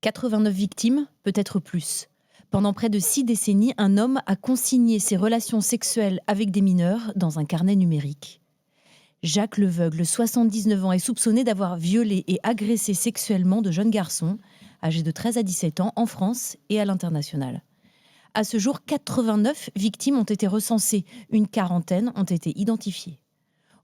89 victimes, peut-être plus. Pendant près de 6 décennies, un homme a consigné ses relations sexuelles avec des mineurs dans un carnet numérique. Jacques Leveugle, 79 ans, est soupçonné d'avoir violé et agressé sexuellement de jeunes garçons, âgés de 13 à 17 ans, en France et à l'international. À ce jour, 89 victimes ont été recensées, une quarantaine ont été identifiées.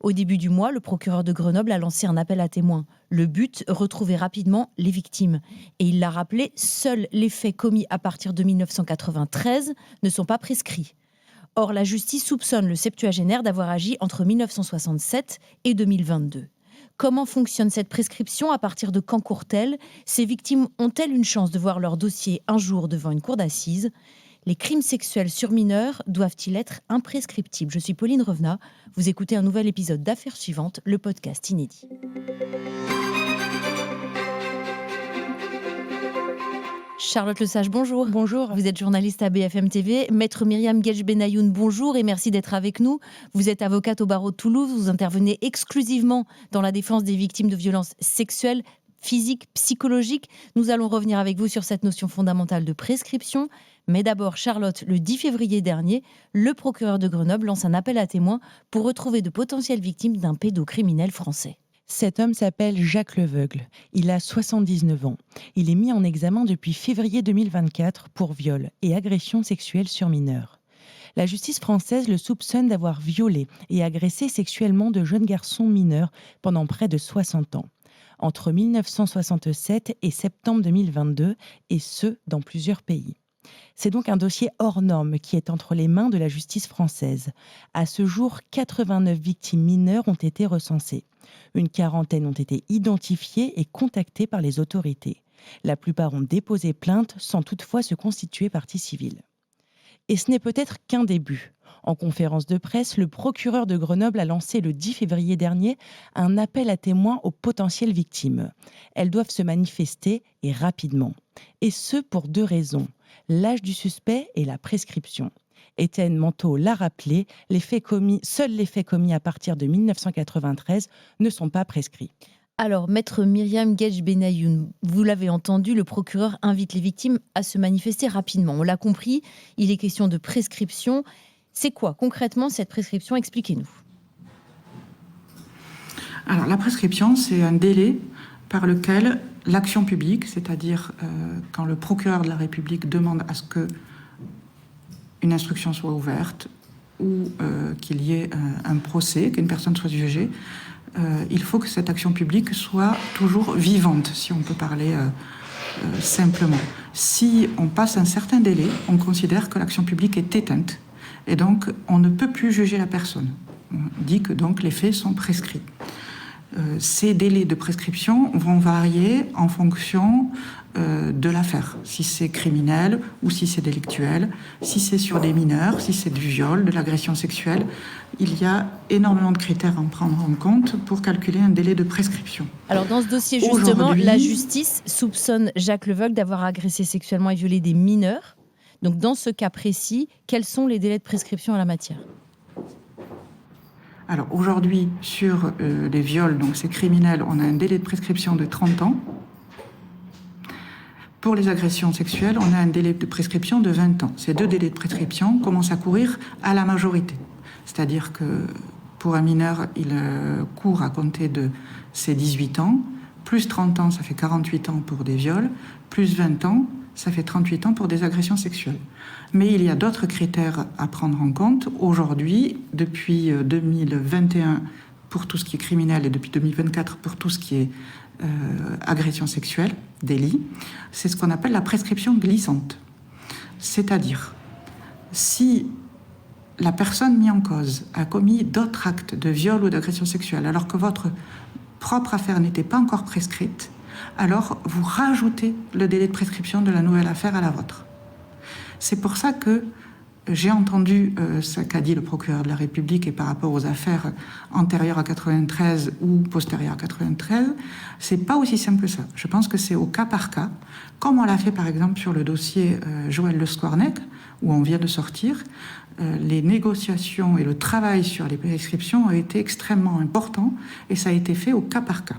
Au début du mois, le procureur de Grenoble a lancé un appel à témoins. Le but, retrouver rapidement les victimes. Et il l'a rappelé, seuls les faits commis à partir de 1993 ne sont pas prescrits. Or, la justice soupçonne le septuagénaire d'avoir agi entre 1967 et 2022. Comment fonctionne cette prescription? À partir de quand court-elle? Ces victimes ont-elles une chance de voir leur dossier un jour devant une cour d'assises? Les crimes sexuels sur mineurs doivent-ils être imprescriptibles? Je suis Pauline Revenat. Vous écoutez un nouvel épisode d'Affaires suivantes, le podcast inédit. Charlotte Lesage, bonjour. Bonjour. Vous êtes journaliste à BFM TV. Maître Myriam Guedj Benayoun, bonjour et merci d'être avec nous. Vous êtes avocate au barreau de Toulouse. Vous intervenez exclusivement dans la défense des victimes de violences sexuelles, physiques, psychologiques. Nous allons revenir avec vous sur cette notion fondamentale de prescription. Mais d'abord, Charlotte, le 10 février dernier, le procureur de Grenoble lance un appel à témoins pour retrouver de potentielles victimes d'un pédocriminel français. Cet homme s'appelle Jacques Leveugle. Il a 79 ans. Il est mis en examen depuis février 2024 pour viol et agression sexuelle sur mineurs. La justice française le soupçonne d'avoir violé et agressé sexuellement de jeunes garçons mineurs pendant près de 60 ans, entre 1967 et septembre 2022, et ce, dans plusieurs pays. C'est donc un dossier hors norme qui est entre les mains de la justice française. À ce jour, 89 victimes mineures ont été recensées. Une quarantaine ont été identifiées et contactées par les autorités. La plupart ont déposé plainte sans toutefois se constituer partie civile. Et ce n'est peut-être qu'un début. En conférence de presse, le procureur de Grenoble a lancé le 10 février dernier un appel à témoins aux potentielles victimes. Elles doivent se manifester et rapidement. Et ce pour 2 raisons. L'âge du suspect et la prescription. Étienne Manteau l'a rappelé, seuls les faits commis à partir de 1993 ne sont pas prescrits. Alors, maître Myriam Guedj Benayoun, vous l'avez entendu, le procureur invite les victimes à se manifester rapidement. On l'a compris, il est question de prescription. C'est quoi concrètement cette prescription? Expliquez-nous. Alors, la prescription, c'est un délai par lequel l'action publique, c'est-à-dire quand le procureur de la République demande à ce qu'une instruction soit ouverte ou qu'il y ait un procès, qu'une personne soit jugée, il faut que cette action publique soit toujours vivante, si on peut parler simplement. Si on passe un certain délai, on considère que l'action publique est éteinte et donc on ne peut plus juger la personne. On dit que donc les faits sont prescrits. Ces délais de prescription vont varier en fonction de l'affaire, si c'est criminel ou si c'est délictuel, si c'est sur des mineurs, si c'est du viol, de l'agression sexuelle. Il y a énormément de critères à en prendre en compte pour calculer un délai de prescription. Alors dans ce dossier justement, la justice soupçonne Jacques Leveugle d'avoir agressé sexuellement et violé des mineurs. Donc dans ce cas précis, quels sont les délais de prescription en la matière ? Alors aujourd'hui, sur les viols, donc c'est criminel, on a un délai de prescription de 30 ans. Pour les agressions sexuelles, on a un délai de prescription de 20 ans. Ces 2 délais de prescription commencent à courir à la majorité. C'est-à-dire que pour un mineur, il court à compter de ses 18 ans, plus 30 ans, ça fait 48 ans pour des viols, plus 20 ans, ça fait 38 ans pour des agressions sexuelles. Mais il y a d'autres critères à prendre en compte. Aujourd'hui, depuis 2021, pour tout ce qui est criminel, et depuis 2024, pour tout ce qui est agression sexuelle, délit, c'est ce qu'on appelle la prescription glissante. C'est-à-dire, si la personne mise en cause a commis d'autres actes de viol ou d'agression sexuelle, alors que votre propre affaire n'était pas encore prescrite, alors vous rajoutez le délai de prescription de la nouvelle affaire à la vôtre. C'est pour ça que j'ai entendu ce qu'a dit le procureur de la République et par rapport aux affaires antérieures à 93 ou postérieures à 93, c'est pas aussi simple que ça. Je pense que c'est au cas par cas, comme on l'a fait par exemple sur le dossier Joël Le Squarnec, où on vient de sortir. Les négociations et le travail sur les prescriptions ont été extrêmement importants et ça a été fait au cas par cas.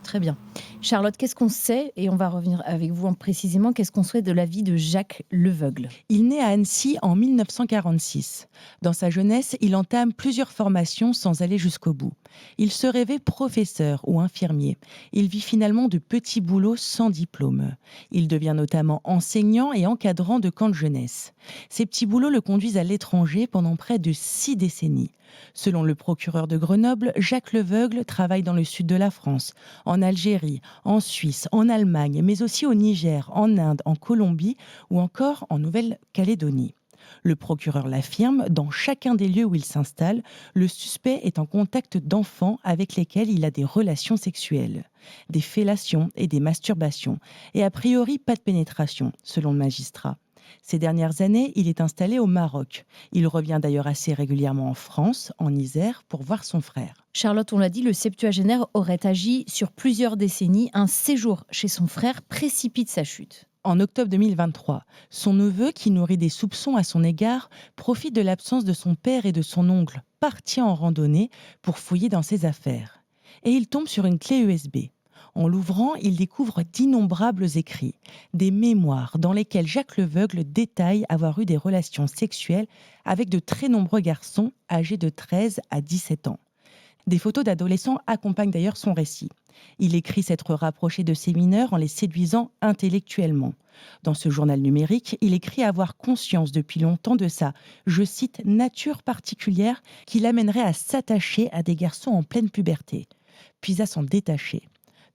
Très bien. Charlotte, qu'est-ce qu'on sait, et on va revenir avec vous précisément, qu'est-ce qu'on sait de la vie de Jacques Leveugle? Il naît à Annecy en 1946. Dans sa jeunesse, il entame plusieurs formations sans aller jusqu'au bout. Il se rêvait professeur ou infirmier. Il vit finalement de petits boulots sans diplôme. Il devient notamment enseignant et encadrant de camps de jeunesse. Ces petits boulots le conduisent à l'étranger pendant près de 6 décennies. Selon le procureur de Grenoble, Jacques Leveugle travaille dans le sud de la France, en Algérie, en Suisse, en Allemagne, mais aussi au Niger, en Inde, en Colombie ou encore en Nouvelle-Calédonie. Le procureur l'affirme, dans chacun des lieux où il s'installe, le suspect est en contact d'enfants avec lesquels il a des relations sexuelles, des fellations et des masturbations, et a priori pas de pénétration, selon le magistrat. Ces dernières années, il est installé au Maroc. Il revient d'ailleurs assez régulièrement en France, en Isère, pour voir son frère. Charlotte, on l'a dit, le septuagénaire aurait agi sur plusieurs décennies. Un séjour chez son frère précipite sa chute. En octobre 2023, son neveu, qui nourrit des soupçons à son égard, profite de l'absence de son père et de son oncle, partis en randonnée, pour fouiller dans ses affaires. Et il tombe sur une clé USB. En l'ouvrant, il découvre d'innombrables écrits, des mémoires dans lesquels Jacques Leveugle détaille avoir eu des relations sexuelles avec de très nombreux garçons âgés de 13 à 17 ans. Des photos d'adolescents accompagnent d'ailleurs son récit. Il écrit s'être rapproché de ces mineurs en les séduisant intellectuellement. Dans ce journal numérique, il écrit avoir conscience depuis longtemps de sa, je cite, nature particulière qui l'amènerait à s'attacher à des garçons en pleine puberté, puis à s'en détacher.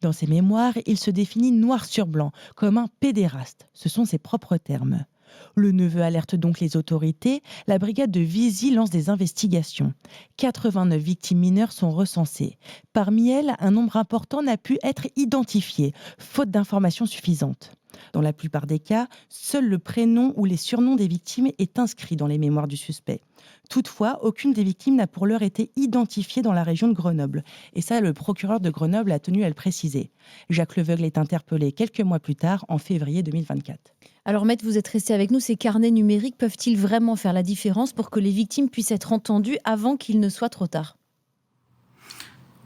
Dans ses mémoires, il se définit noir sur blanc, comme un pédéraste. Ce sont ses propres termes. Le neveu alerte donc les autorités. La brigade de Visy lance des investigations. 89 victimes mineures sont recensées. Parmi elles, un nombre important n'a pu être identifié, faute d'informations suffisantes. Dans la plupart des cas, seul le prénom ou les surnoms des victimes est inscrit dans les mémoires du suspect. Toutefois, aucune des victimes n'a pour l'heure été identifiée dans la région de Grenoble. Et ça, le procureur de Grenoble a tenu à le préciser. Jacques Leveugle est interpellé quelques mois plus tard, en février 2024. Alors Maître, vous êtes resté avec nous. Ces carnets numériques peuvent-ils vraiment faire la différence pour que les victimes puissent être entendues avant qu'il ne soit trop tard?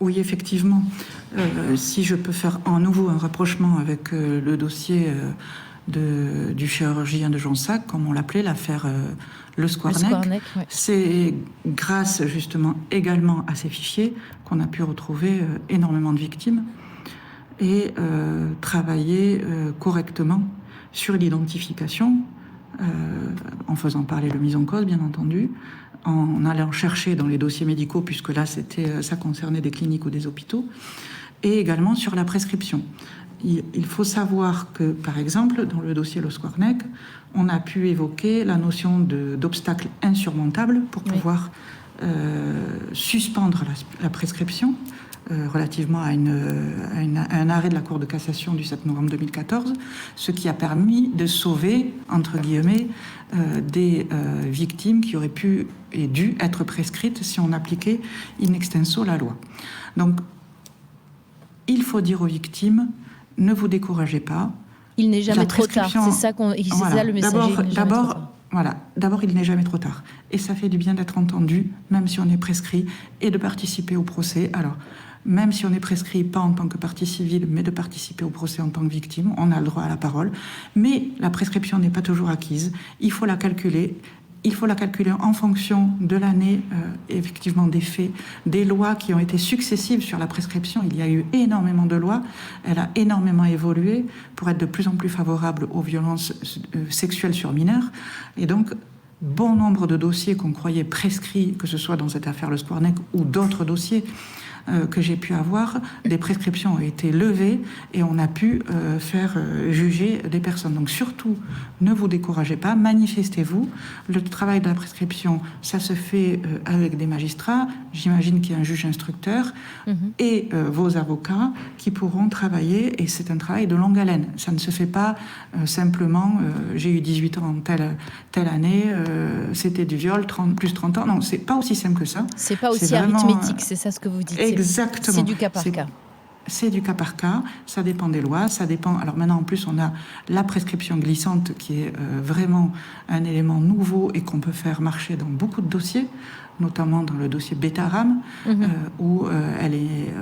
Oui, effectivement. Si je peux faire à nouveau un rapprochement avec le dossier du chirurgien de Jonsac, comme on l'appelait, l'affaire Le Squarnec, ouais. C'est grâce justement également à ces fichiers qu'on a pu retrouver énormément de victimes et travailler correctement sur l'identification, en faisant parler le mis en cause, bien entendu, en allant chercher dans les dossiers médicaux, puisque là, ça concernait des cliniques ou des hôpitaux, et également sur la prescription. Il faut savoir que, par exemple, dans le dossier Le Squarnec, on a pu évoquer la notion d'obstacle insurmontable pour pouvoir suspendre la prescription, relativement à un arrêt de la Cour de cassation du 7 novembre 2014, ce qui a permis de sauver, entre guillemets, des victimes qui auraient pu et dû être prescrites si on appliquait in extenso la loi. Donc, il faut dire aux victimes, ne vous découragez pas. Il n'est jamais trop tard, c'est ça le message. D'abord, il n'est jamais trop tard. Et ça fait du bien d'être entendu, même si on est prescrit, et de participer au procès. Alors, même si on est prescrit, pas en tant que partie civile, mais de participer au procès en tant que victime, on a le droit à la parole. Mais la prescription n'est pas toujours acquise. Il faut la calculer. Il faut la calculer en fonction de l'année, effectivement, des faits, des lois qui ont été successives sur la prescription. Il y a eu énormément de lois. Elle a énormément évolué pour être de plus en plus favorable aux violences sexuelles sur mineurs. Et donc, bon nombre de dossiers qu'on croyait prescrits, que ce soit dans cette affaire Le Squarnec ou d'autres dossiers que j'ai pu avoir, des prescriptions ont été levées et on a pu faire juger des personnes. Donc surtout, ne vous découragez pas, manifestez-vous. Le travail de la prescription, ça se fait avec des magistrats. J'imagine qu'il y a un juge instructeur et vos avocats qui pourront travailler, et c'est un travail de longue haleine. Ça ne se fait pas simplement, j'ai eu 18 ans en telle année, c'était du viol, plus 30 ans. Non, c'est pas aussi simple que ça. C'est pas aussi arithmétique, c'est ça ce que vous dites. Exactement. C'est du cas par cas. C'est du cas par cas, ça dépend des lois, ça dépend... Alors maintenant, en plus, on a la prescription glissante qui est vraiment un élément nouveau et qu'on peut faire marcher dans beaucoup de dossiers, notamment dans le dossier Betaram, où elle est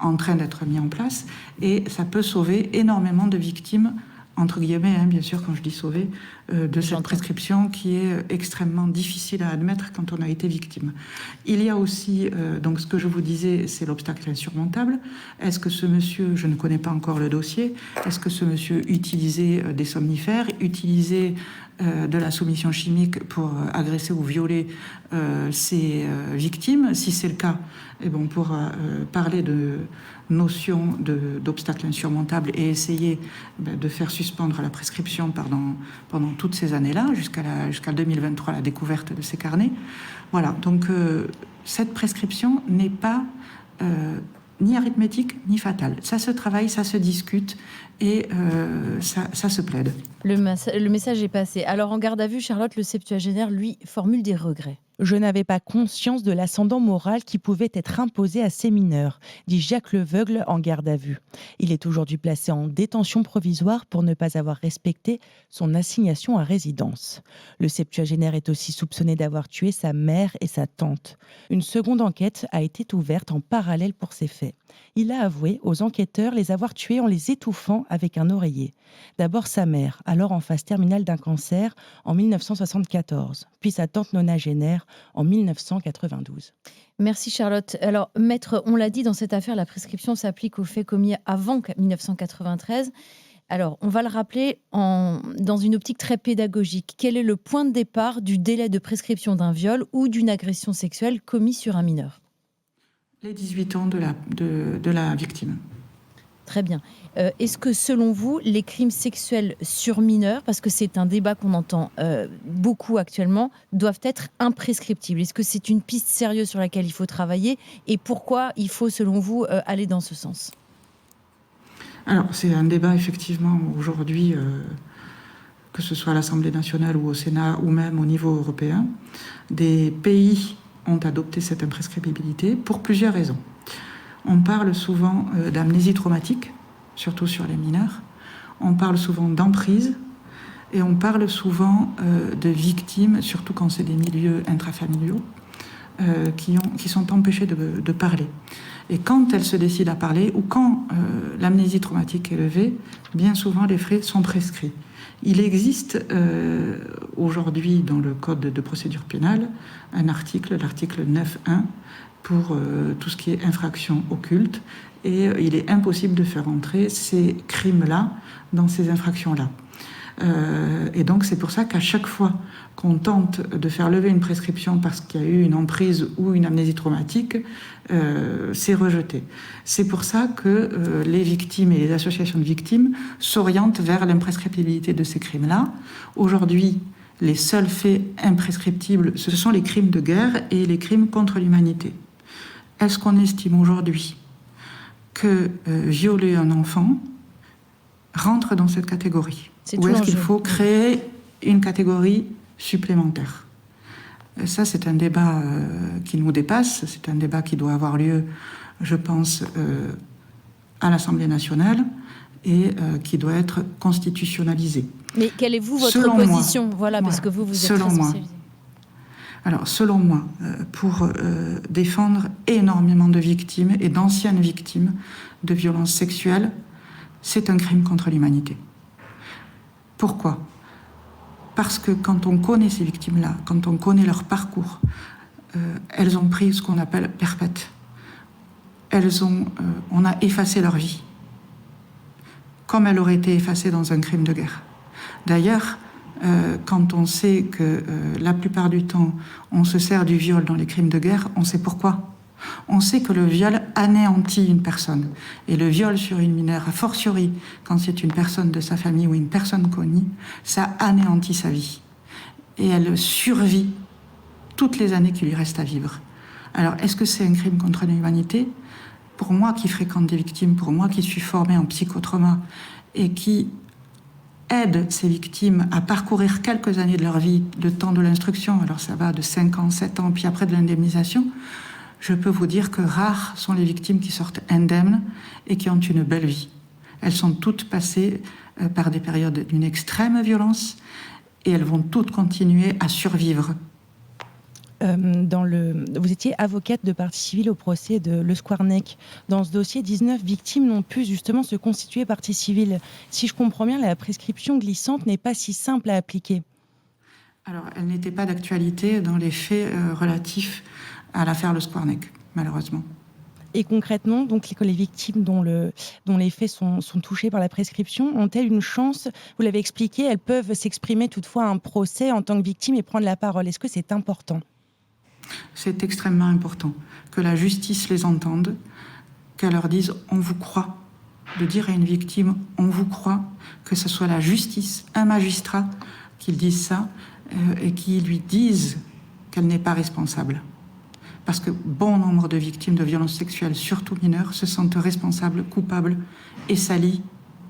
en train d'être mis en place, et ça peut sauver énormément de victimes, entre guillemets, bien sûr, quand je dis sauver, de cette prescription qui est extrêmement difficile à admettre quand on a été victime. Il y a aussi, donc ce que je vous disais, c'est l'obstacle insurmontable. Est-ce que ce monsieur, je ne connais pas encore le dossier, est-ce que ce monsieur utilisait des somnifères, utilisait de la soumission chimique pour agresser ou violer ses victimes? Si c'est le cas, eh ben, on pourra parler de notion d'obstacle insurmontable et essayer de faire suspendre la prescription pendant toutes ces années-là, jusqu'à 2023, la découverte de ces carnets. Voilà, donc cette prescription n'est pas ni arithmétique ni fatale. Ça se travaille, ça se discute et ça se plaide. Le message est passé. Alors en garde à vue, Charlotte, le septuagénaire, lui, formule des regrets. Je n'avais pas conscience de l'ascendant moral qui pouvait être imposé à ces mineurs, dit Jacques Leveugle en garde à vue. Il est aujourd'hui placé en détention provisoire pour ne pas avoir respecté son assignation à résidence. Le septuagénaire est aussi soupçonné d'avoir tué sa mère et sa tante. Une seconde enquête a été ouverte en parallèle pour ces faits. Il a avoué aux enquêteurs les avoir tués en les étouffant avec un oreiller. D'abord sa mère, alors en phase terminale d'un cancer, en 1974, puis sa tante nonagénaire en 1992. Merci Charlotte. Alors maître, on l'a dit, dans cette affaire, la prescription s'applique aux faits commis avant 1993. Alors, on va le rappeler dans une optique très pédagogique. Quel est le point de départ du délai de prescription d'un viol ou d'une agression sexuelle commis sur un mineur ? Les 18 ans de la victime. Très bien. Est-ce que, selon vous, les crimes sexuels sur mineurs, parce que c'est un débat qu'on entend beaucoup actuellement, doivent être imprescriptibles ? Est-ce que c'est une piste sérieuse sur laquelle il faut travailler ? Et pourquoi il faut, selon vous, aller dans ce sens ? Alors, c'est un débat, effectivement, aujourd'hui, que ce soit à l'Assemblée nationale ou au Sénat, ou même au niveau européen. Des pays ont adopté cette imprescriptibilité pour plusieurs raisons. On parle souvent d'amnésie traumatique, surtout sur les mineurs. On parle souvent d'emprise et on parle souvent de victimes, surtout quand c'est des milieux intrafamiliaux, qui sont empêchés de parler. Et quand elles se décident à parler ou quand l'amnésie traumatique est levée, bien souvent les frais sont prescrits. Il existe aujourd'hui dans le Code de procédure pénale un article, l'article 9.1, pour tout ce qui est infraction occulte, et il est impossible de faire entrer ces crimes-là dans ces infractions-là. Et donc c'est pour ça qu'à chaque fois qu'on tente de faire lever une prescription parce qu'il y a eu une emprise ou une amnésie traumatique, c'est rejeté. C'est pour ça que les victimes et les associations de victimes s'orientent vers l'imprescriptibilité de ces crimes-là. Aujourd'hui, les seuls faits imprescriptibles, ce sont les crimes de guerre et les crimes contre l'humanité. Est-ce qu'on estime aujourd'hui que violer un enfant rentre dans cette catégorie ? Ou est-ce qu'il faut créer une catégorie supplémentaire ? Ça, c'est un débat qui nous dépasse. C'est un débat qui doit avoir lieu, je pense, à l'Assemblée nationale et qui doit être constitutionnalisé. Mais quelle est votre position ? Voilà, parce que vous êtes très spécialisé. Alors, selon moi, pour défendre énormément de victimes et d'anciennes victimes de violences sexuelles, c'est un crime contre l'humanité. Pourquoi ? Parce que quand on connaît ces victimes-là, quand on connaît leur parcours, elles ont pris ce qu'on appelle perpète. On a effacé leur vie, comme elle aurait été effacée dans un crime de guerre. D'ailleurs, quand on sait que la plupart du temps, on se sert du viol dans les crimes de guerre, on sait pourquoi. On sait que le viol anéantit une personne. Et le viol sur une mineure, a fortiori, quand c'est une personne de sa famille ou une personne connue, ça anéantit sa vie. Et elle survit toutes les années qui lui restent à vivre. Alors, est-ce que c'est un crime contre l'humanité ? Pour moi qui fréquente des victimes, pour moi qui suis formée en psychotrauma et qui aide ces victimes à parcourir quelques années de leur vie, le temps de l'instruction, alors ça va de 5 ans, 7 ans, puis après de l'indemnisation, je peux vous dire que rares sont les victimes qui sortent indemnes et qui ont une belle vie. Elles sont toutes passées par des périodes d'une extrême violence et elles vont toutes continuer à survivre. Vous étiez avocate de partie civile au procès de Le Squarnec. Dans ce dossier, 19 victimes n'ont pu justement se constituer partie civile. Si je comprends bien, la prescription glissante n'est pas si simple à appliquer. Alors, elle n'était pas d'actualité dans les faits relatifs à l'affaire Le Squarnec, malheureusement. Et concrètement, donc, les victimes dont les faits sont touchés par la prescription ont-elles une chance? Vous l'avez expliqué, elles peuvent s'exprimer toutefois à un procès en tant que victime et prendre la parole. Est-ce que c'est important? C'est extrêmement important que la justice les entende, qu'elle leur dise « on vous croit ». De dire à une victime « on vous croit », que ce soit la justice, un magistrat qui dise ça et qui lui dise qu'elle n'est pas responsable. Parce que bon nombre de victimes de violences sexuelles, surtout mineures, se sentent responsables, coupables et salies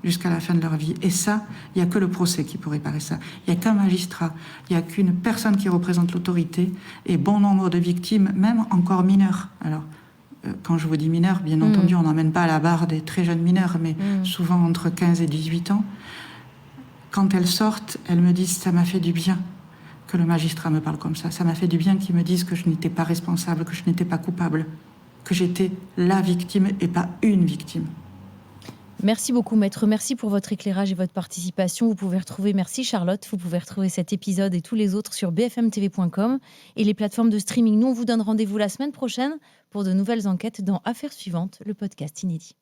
jusqu'à la fin de leur vie. Et ça, il n'y a que le procès qui peut réparer ça. Il n'y a qu'un magistrat, il n'y a qu'une personne qui représente l'autorité. Et bon nombre de victimes, même encore mineures. Alors, quand je vous dis mineurs, bien entendu, on n'emmène pas à la barre des très jeunes mineurs, mais souvent entre 15 et 18 ans. Quand elles sortent, elles me disent « ça m'a fait du bien ». Que le magistrat me parle comme ça. Ça m'a fait du bien qu'ils me disent que je n'étais pas responsable, que je n'étais pas coupable, que j'étais la victime et pas une victime. Merci beaucoup, maître. Merci pour votre éclairage et votre participation. Vous pouvez retrouver, merci Charlotte, vous pouvez retrouver cet épisode et tous les autres sur bfmtv.com et les plateformes de streaming. Nous, on vous donne rendez-vous la semaine prochaine pour de nouvelles enquêtes dans Affaires suivantes, le podcast inédit.